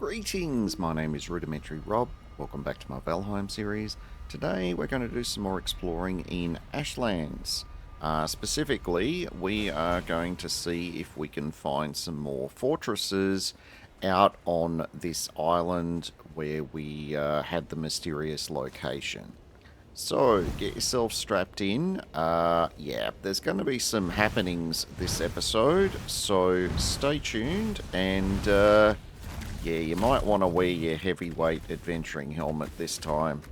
Greetings, my name is Rudimentary Rob. Welcome back to my Valheim series. Today we're going to do some more exploring in Ashlands. Specifically, we are going to see if we can find some more fortresses out on this island where we had the mysterious location. So, get yourself strapped in. Yeah, there's going to be some happenings this episode, so stay tuned and yeah, you might want to wear your heavyweight adventuring helmet this time.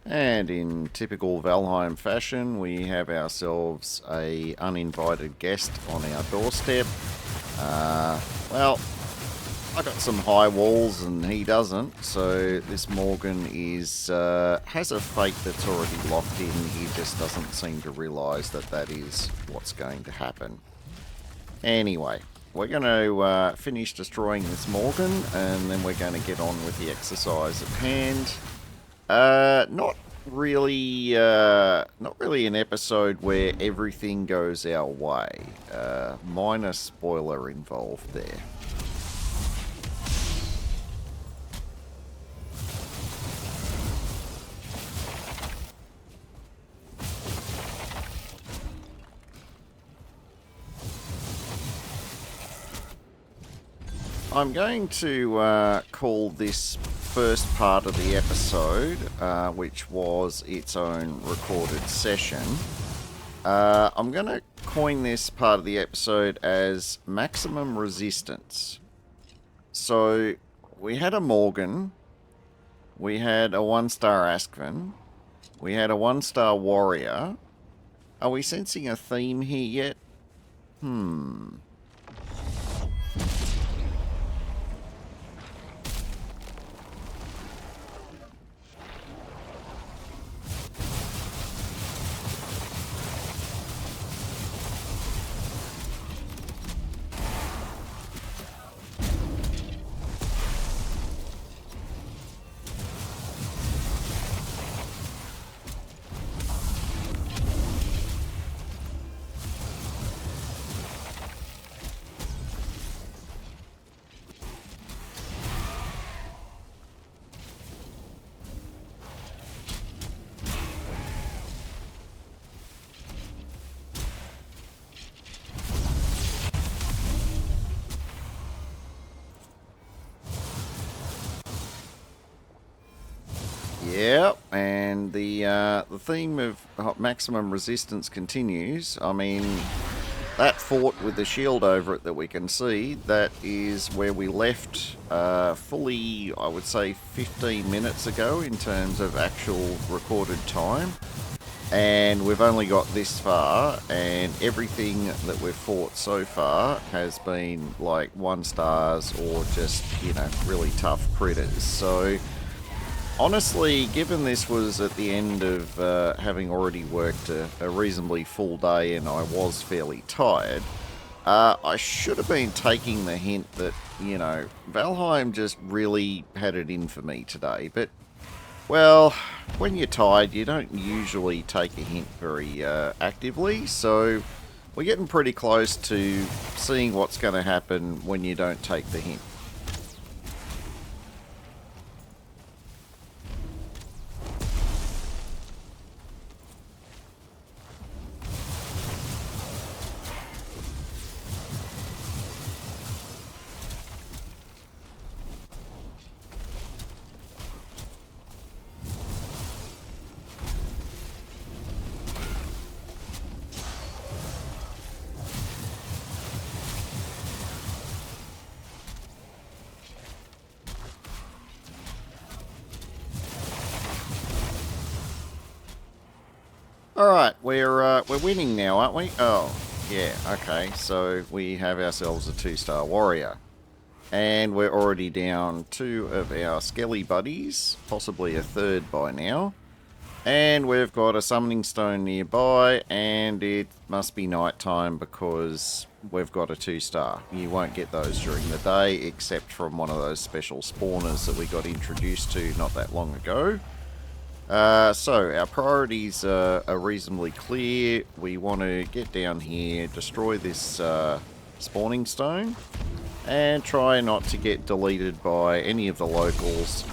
And in typical Valheim fashion, we have ourselves a uninvited guest on our doorstep. Well, I got some high walls and he doesn't, so this Morgan has a fate that's already locked in. He just doesn't seem to realise that that is what's going to happen. Anyway, we're going to finish destroying this Morgan, and then we're going to get on with the exercise at hand. Not really an episode where everything goes our way. Minor spoiler involved there. I'm going to call this first part of the episode, which was its own recorded session. I'm going to coin this part of the episode as Maximum Resistance. So, we had a Morgan, we had a 1-star Askven, we had a 1-star Warrior. Are we sensing a theme here yet? Yep, and the theme of maximum resistance continues. I mean, that fort with the shield over it that we can see, that is where we left fully, I would say, 15 minutes ago in terms of actual recorded time. And we've only got this far, and everything that we've fought so far has been like 1-stars or just, you know, really tough critters. So honestly, given this was at the end of having already worked a reasonably full day and I was fairly tired, I should have been taking the hint that, you know, Valheim just really had it in for me today. But, well, when you're tired, you don't usually take a hint very actively, so we're getting pretty close to seeing what's going to happen when you don't take the hint. Alright, we're winning now, aren't we? Oh, yeah, okay. So we have ourselves a 2-star warrior. And we're already down 2 of our skelly buddies, possibly a 3rd by now. And we've got a summoning stone nearby, and it must be night time because we've got a 2-star. You won't get those during the day, except from one of those special spawners that we got introduced to not that long ago. So our priorities are reasonably clear. We want to get down here, destroy this spawning stone, and try not to get deleted by any of the locals,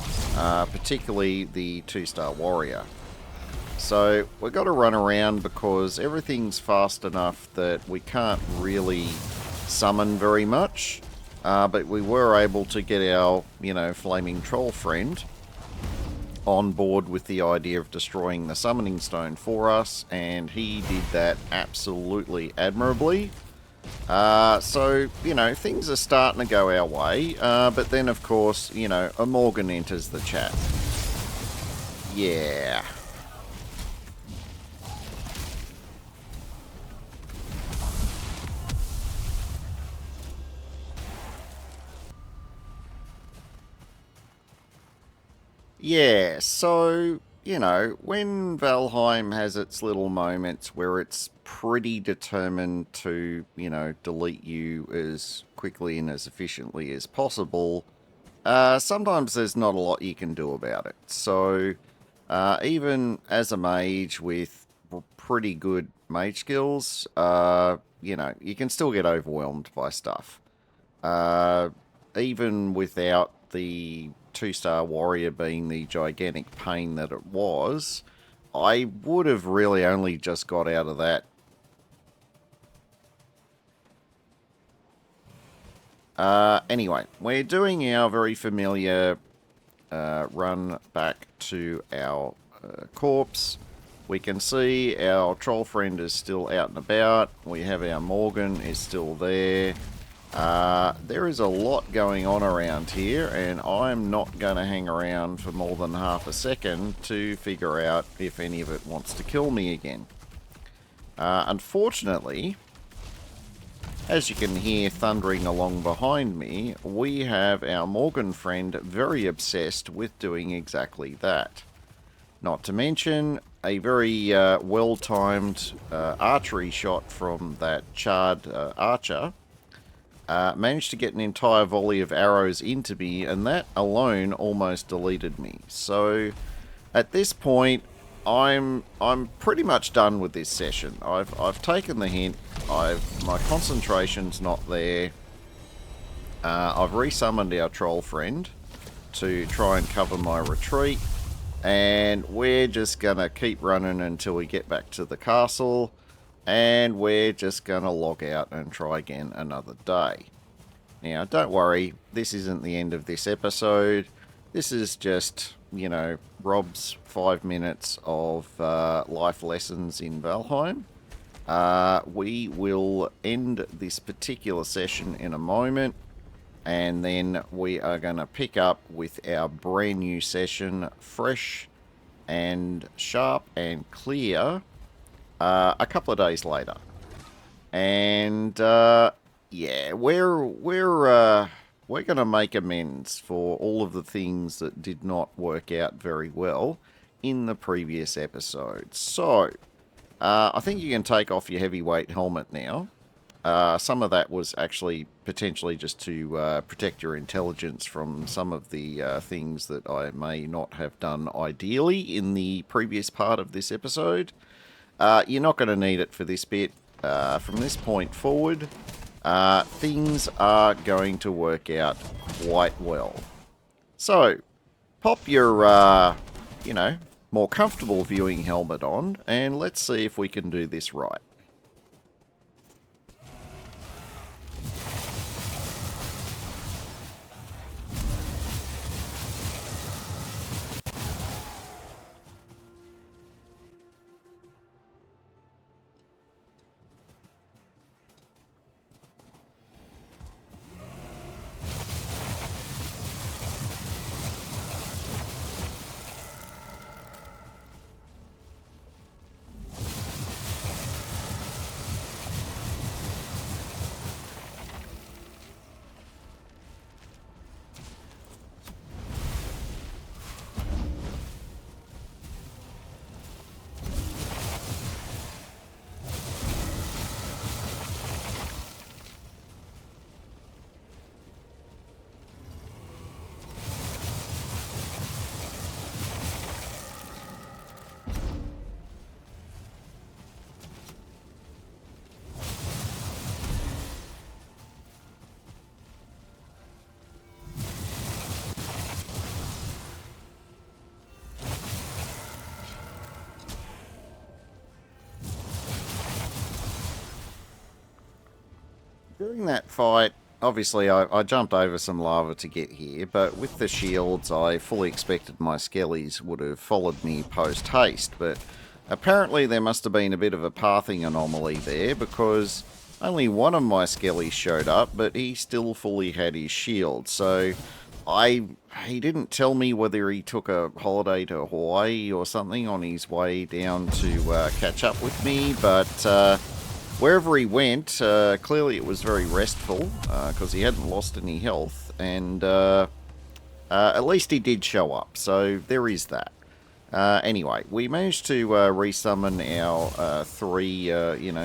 particularly the 2-star warrior. So we've got to run around because everything's fast enough that we can't really summon very much, but we were able to get our, flaming troll friend on board with the idea of destroying the summoning stone for us, and he did that absolutely admirably. So, things are starting to go our way, but then, of course, a Morgan enters the chat. Yeah. Yeah, so, when Valheim has its little moments where it's pretty determined to, delete you as quickly and as efficiently as possible, sometimes there's not a lot you can do about it. So, even as a mage with pretty good mage skills, you can still get overwhelmed by stuff. Even without the 2-star warrior being the gigantic pain that it was, I would have really only just got out of that. Anyway, we're doing our very familiar run back to our corpse. We can see our troll friend is still out and about. We have our Morgan is still there. There is a lot going on around here, and I'm not going to hang around for more than half a second to figure out if any of it wants to kill me again. Unfortunately, as you can hear thundering along behind me, we have our Morgan friend very obsessed with doing exactly that. Not to mention a very well-timed archery shot from that charred archer. Managed to get an entire volley of arrows into me, and that alone almost deleted me. So, at this point, I'm pretty much done with this session. I've taken the hint. My concentration's not there. I've resummoned our troll friend to try and cover my retreat, and we're just gonna keep running until we get back to the castle. And we're just going to log out and try again another day. Now, don't worry, this isn't the end of this episode. This is just, Rob's 5 minutes of life lessons in Valheim. We will end this particular session in a moment, and then we are going to pick up with our brand new session, fresh and sharp and clear, a couple of days later. And yeah, we're going to make amends for all of the things that did not work out very well in the previous episode. So I think you can take off your heavyweight helmet now. Some of that was actually potentially just to protect your intelligence from some of the things that I may not have done ideally in the previous part of this episode. You're not going to need it for this bit. From this point forward, things are going to work out quite well. So, pop your, more comfortable viewing helmet on, and let's see if we can do this right. During that fight, obviously I jumped over some lava to get here, but with the shields I fully expected my skellies would have followed me post-haste, but apparently there must have been a bit of a pathing anomaly there because only one of my skellies showed up, but he still fully had his shield, so he didn't tell me whether he took a holiday to Hawaii or something on his way down to catch up with me, but wherever he went, clearly it was very restful because he hadn't lost any health, and at least he did show up, so there is that. Anyway, we managed to resummon our three,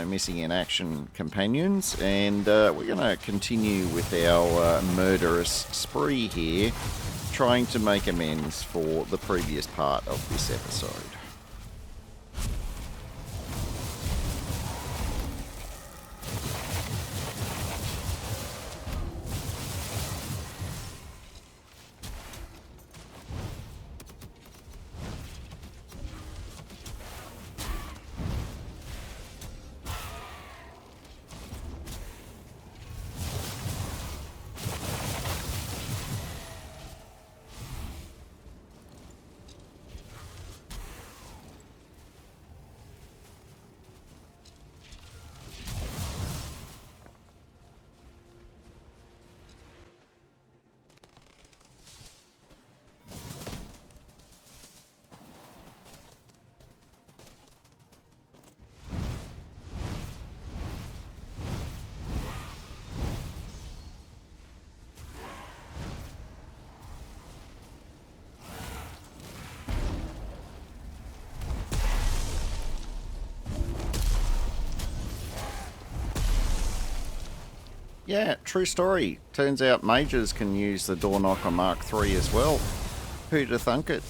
missing in action companions, and we're going to continue with our murderous spree here, trying to make amends for the previous part of this episode. Yeah, true story. Turns out mages can use the Door Knocker Mark III as well. Who'd have thunk it?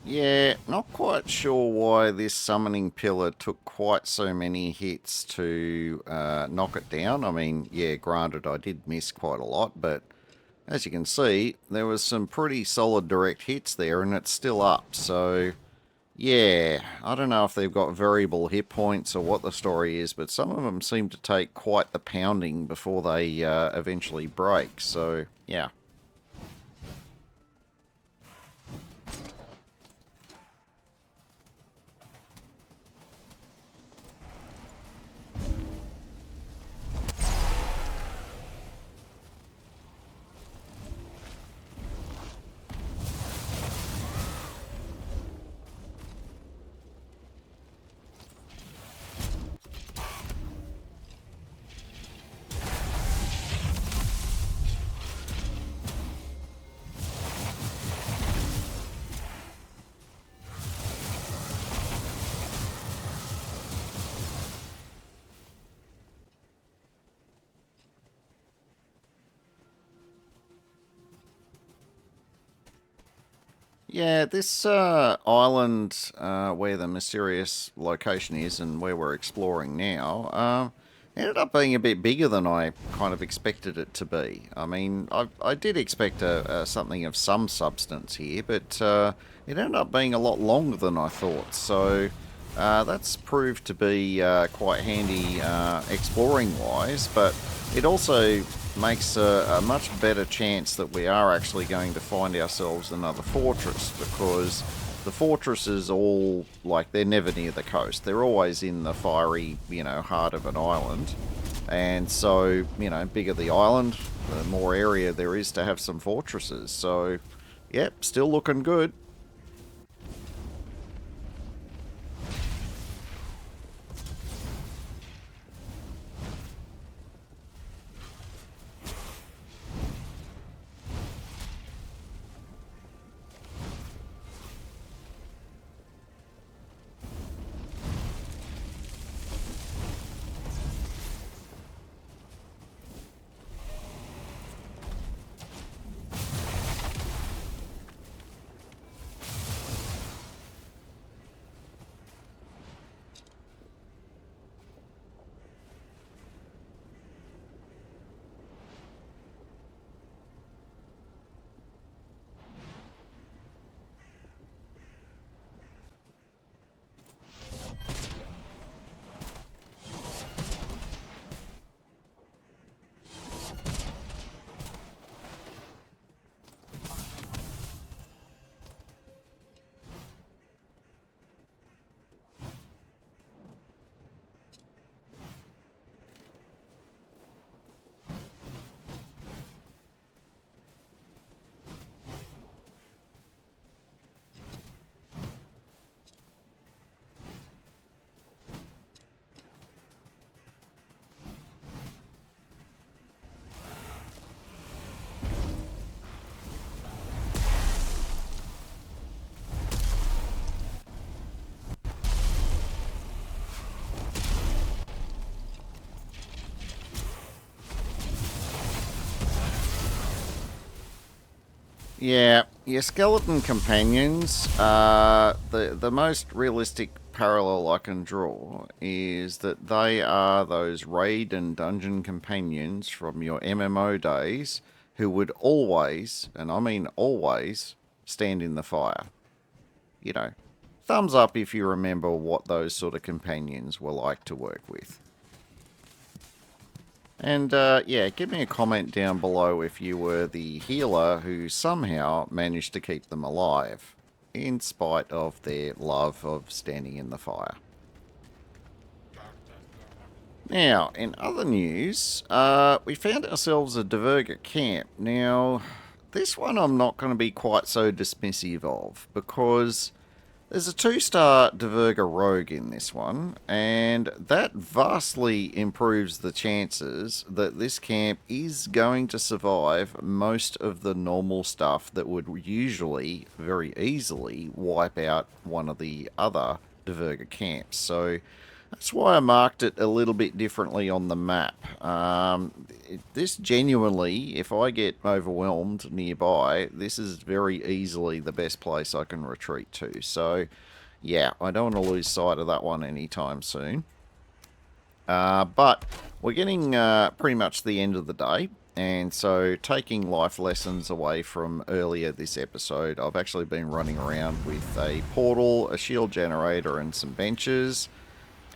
Yeah, not quite sure why this summoning pillar took quite so many hits to knock it down. I mean, yeah, granted, I did miss quite a lot, but as you can see, there was some pretty solid direct hits there, and it's still up. So, yeah, I don't know if they've got variable hit points or what the story is, but some of them seem to take quite the pounding before they eventually break. So, yeah. Yeah, this island where the mysterious location is and where we're exploring now ended up being a bit bigger than I kind of expected it to be. I mean, I did expect something of some substance here, but it ended up being a lot longer than I thought. So that's proved to be quite handy exploring-wise, but it also makes a much better chance that we are actually going to find ourselves another fortress, because the fortresses all, like, they're never near the coast. They're always in the fiery, heart of an island. And so, bigger the island, the more area there is to have some fortresses. So, yep, still looking good. Yeah, your skeleton companions, the most realistic parallel I can draw is that they are those raid and dungeon companions from your MMO days who would always, and I mean always, stand in the fire. You know, thumbs up if you remember what those sort of companions were like to work with. And yeah, give me a comment down below if you were the healer who somehow managed to keep them alive, in spite of their love of standing in the fire. Now, in other news, we found ourselves a Diverger camp. Now, this one I'm not going to be quite so dismissive of, because there's a 2-star Diverger Rogue in this one, and that vastly improves the chances that this camp is going to survive most of the normal stuff that would usually, very easily, wipe out one of the other Diverger camps. So that's why I marked it a little bit differently on the map. This genuinely, if I get overwhelmed nearby, this is very easily the best place I can retreat to. So, yeah, I don't want to lose sight of that one anytime soon. But we're getting pretty much the end of the day. And so, taking life lessons away from earlier this episode, I've actually been running around with a portal, a shield generator, and some benches.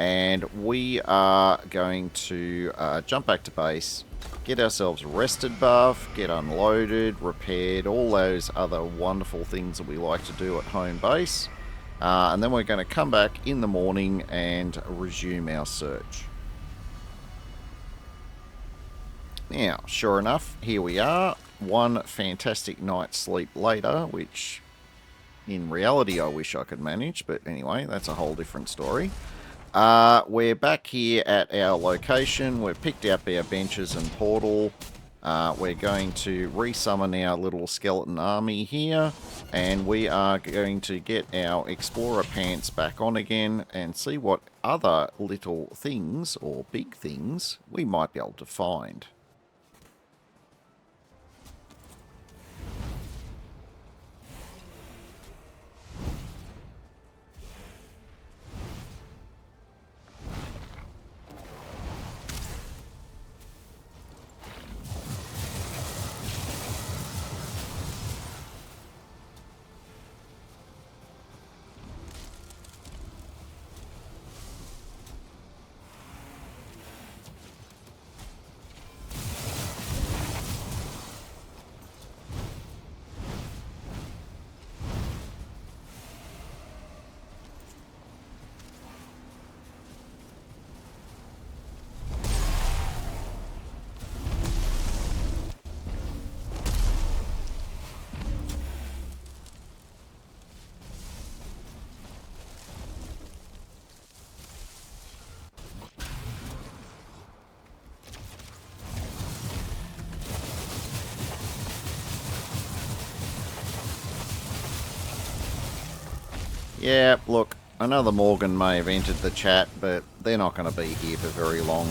And we are going to jump back to base, get ourselves rested buff, get unloaded, repaired, all those other wonderful things that we like to do at home base. And then we're going to come back in the morning and resume our search. Now, sure enough, here we are. One fantastic night's sleep later, which in reality I wish I could manage, but anyway, that's a whole different story. We're back here at our location. We've picked up our benches and portal. We're going to resummon our little skeleton army here, and we are going to get our explorer pants back on again and see what other little things, or big things, we might be able to find. Yeah, look, another Morgan may have entered the chat, but they're not going to be here for very long.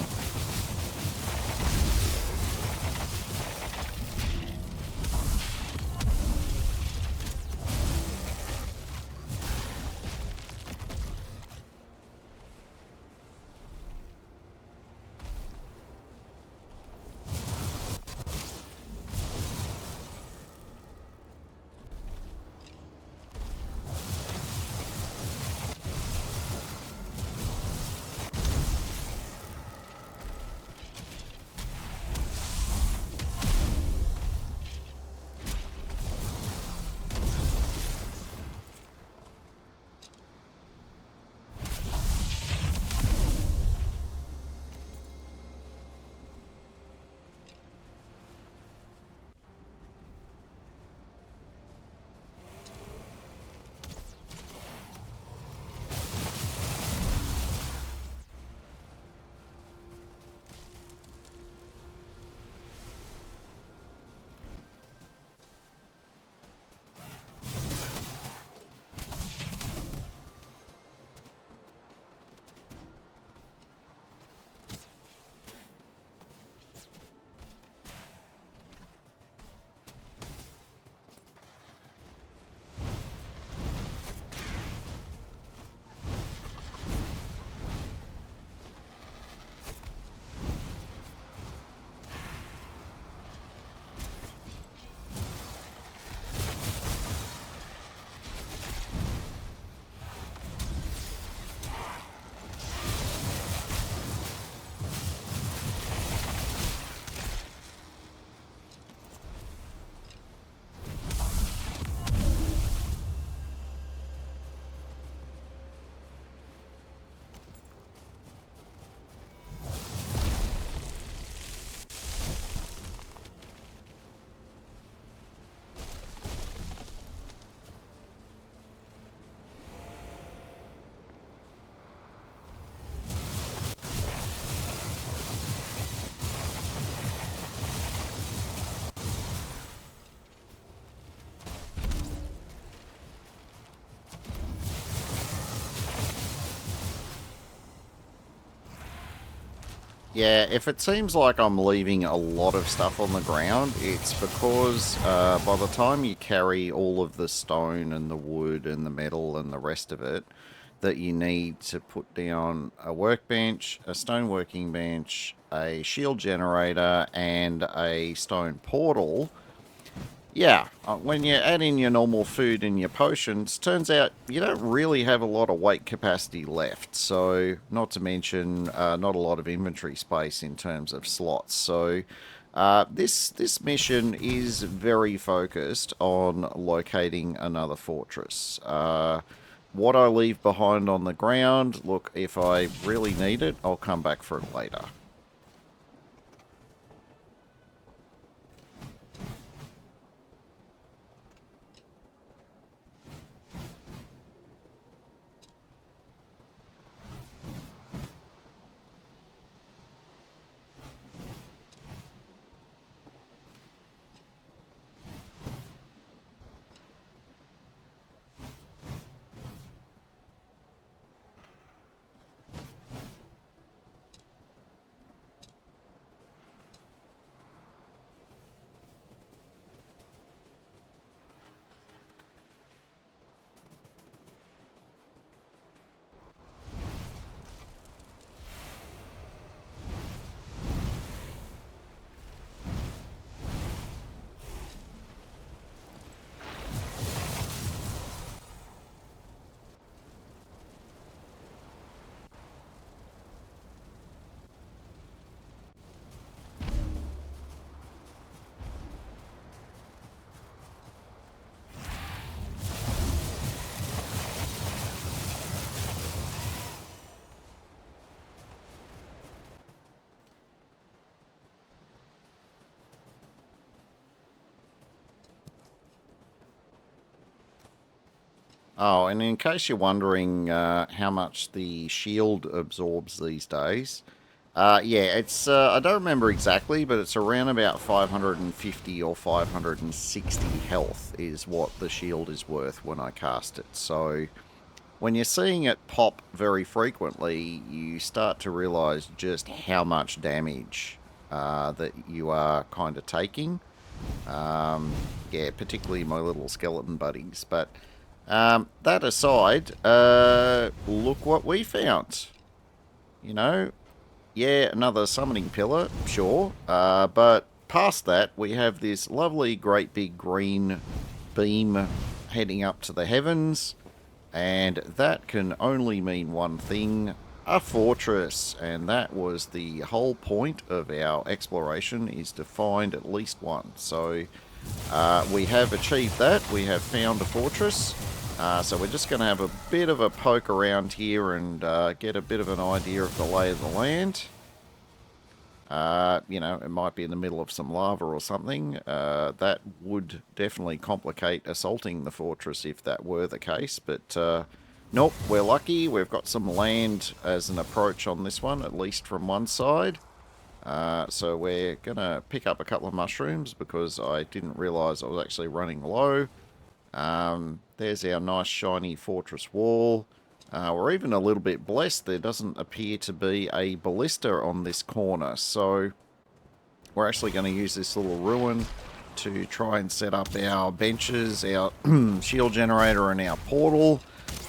Yeah, if it seems like I'm leaving a lot of stuff on the ground, it's because by the time you carry all of the stone and the wood and the metal and the rest of it, that you need to put down a workbench, a stone working bench, a shield generator, and a stone portal. Yeah, when you add in your normal food and your potions, turns out you don't really have a lot of weight capacity left. So, not to mention, not a lot of inventory space in terms of slots. So, this mission is very focused on locating another fortress. What I leave behind on the ground, look, if I really need it, I'll come back for it later. Oh, and in case you're wondering how much the shield absorbs these days, yeah, it's I don't remember exactly, but it's around about 550 or 560 health is what the shield is worth when I cast it. So, when you're seeing it pop very frequently, you start to realize just how much damage that you are kind of taking. Yeah, particularly my little skeleton buddies. But that aside, look what we found. You know, yeah, another summoning pillar, sure. But past that, we have this lovely, great big green beam heading up to the heavens. And that can only mean one thing, a fortress. And that was the whole point of our exploration, is to find at least one. So we have achieved that. We have found a fortress. So we're just going to have a bit of a poke around here and get a bit of an idea of the lay of the land. You know, it might be in the middle of some lava or something. That would definitely complicate assaulting the fortress if that were the case. But nope, we're lucky. We've got some land as an approach on this one, at least from one side. So we're going to pick up a couple of mushrooms because I didn't realise I was actually running low. There's our nice shiny fortress wall. We're even a little bit blessed. There doesn't appear to be a ballista on this corner. So we're actually going to use this little ruin to try and set up our benches, our shield generator and our portal.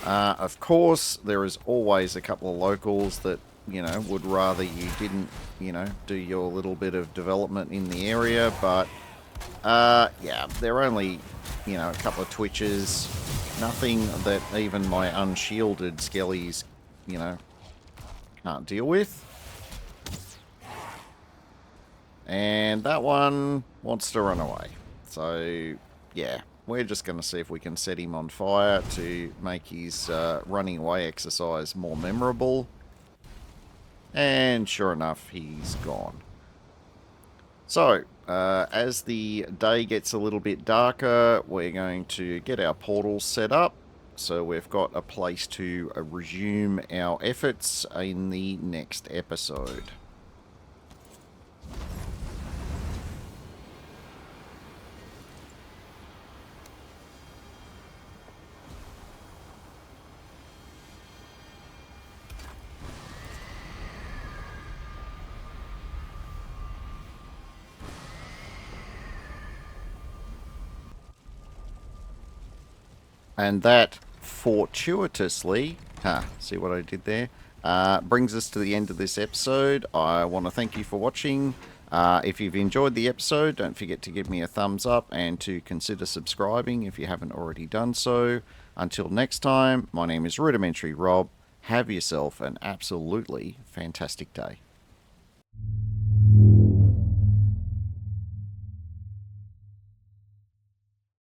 Of course, there is always a couple of locals that, you know, would rather you didn't, you know, do your little bit of development in the area. But, yeah, they're only, you know, a couple of twitches. Nothing that even my unshielded skellies, you know, can't deal with. And that one wants to run away. So, yeah, we're just going to see if we can set him on fire to make his running away exercise more memorable. And sure enough, he's gone. So, as the day gets a little bit darker, we're going to get our portals set up. So we've got a place to resume our efforts in the next episode. And that fortuitously, see what I did there, brings us to the end of this episode. I want to thank you for watching. If you've enjoyed the episode, don't forget to give me a thumbs up and to consider subscribing if you haven't already done so. Until next time, my name is Rudimentary Rob. Have yourself an absolutely fantastic day.